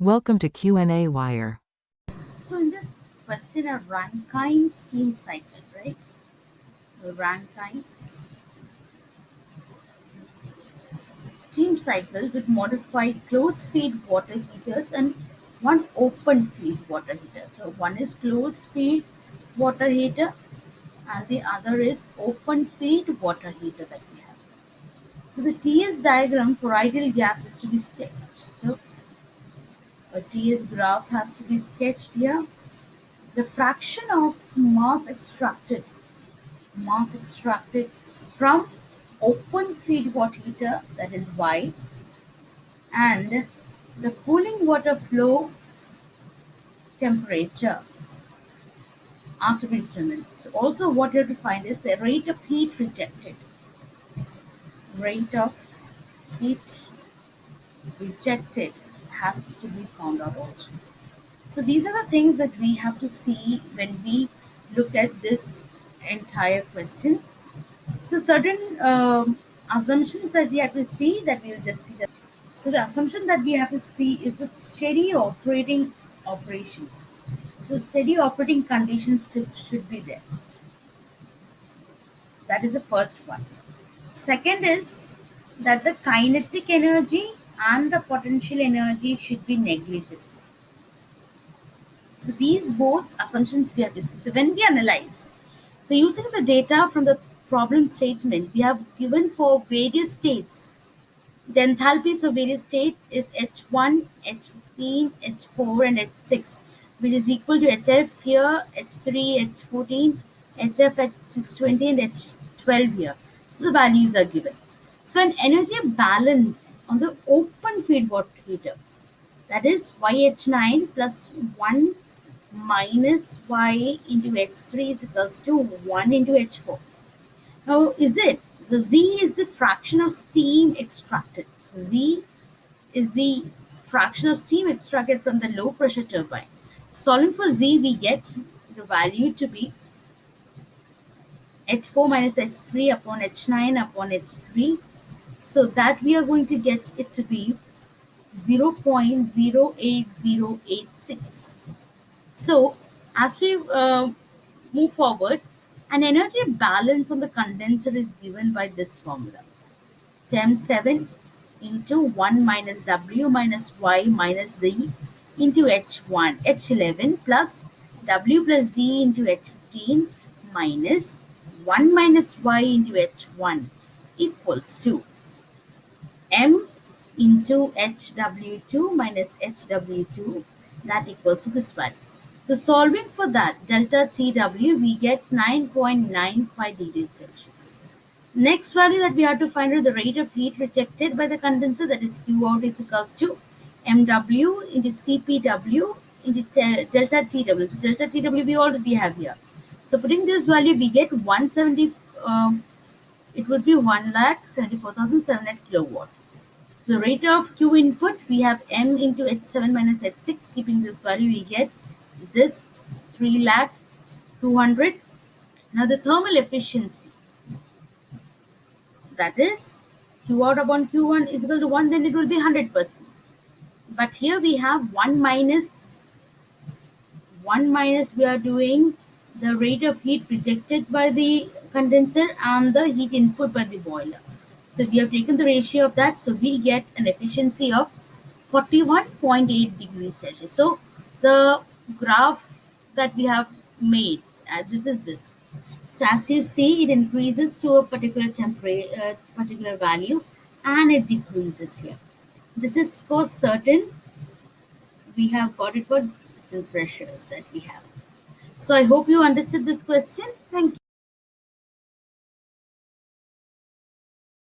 Welcome to Q&A Wire. So in this question, a Rankine steam cycle, right? A Rankine steam cycle with modified closed feed water heaters and one open feed water heater. So one is closed feed water heater and the other is open feed water heater that we have. So the TS diagram for ideal gas is to be sketched. So a TS graph has to be sketched here. The fraction of mass extracted from open feed water heater, that is Y, and the cooling water flow temperature are to be determined. So also what you have to find is the rate of heat rejected. Rate of heat rejected has to be found out also. So these are the things that we have to see when we look at this entire question. So certain assumptions that we have to see that we will just see that. So the assumption that we have to see is that steady operating operations. So steady operating conditions should be there. That is the first one. Second is that the kinetic energy and the potential energy should be negligible. So these both assumptions we have to see. So when we analyze, so using the data from the problem statement, we have given for various states. The enthalpies of various states is H1, H15, H4 and H6, which is equal to HF here, H3, H14, HF at 620 and H12 here. So the values are given. So an energy balance on the open feed water heater, that is YH9 plus 1 minus Y into H3 is equals to 1 into H4. Now, is it? The Z is the fraction of steam extracted. So, Z is the fraction of steam extracted from the low pressure turbine. Solving for Z, we get the value to be H4 minus H3 upon H9 upon H3. So, that we are going to get it to be 0.08086. So, as we move forward, an energy balance on the condenser is given by this formula. So M7 into 1 minus W minus Y minus Z into H1, H11 plus W plus Z into H15 minus 1 minus Y into H1 equals to M into HW2 minus HW2, that equals to this value. So solving for that delta TW, we get 9.95 degrees Celsius. Next value that we have to find out the rate of heat rejected by the condenser, that is Q out is equals to MW into CPW into delta TW. So delta TW we already have here. So putting this value we get 170, it would be 1,74,700 kilowatt. So the rate of Q input, we have M into H7 minus H6. Keeping this value, we get this 3,200,000. Now the thermal efficiency, that is Q out upon Q1 is equal to 1, then it will be 100%. But here we have 1 minus we are doing the rate of heat rejected by the condenser and the heat input by the boiler. So we have taken the ratio of that, so we get an efficiency of 41.8 degrees Celsius. So the graph that we have made, this is this. So as you see, it increases to a particular temperature, particular value, and it decreases here. This is for certain. We have got it for different pressures that we have. So I hope you understood this question.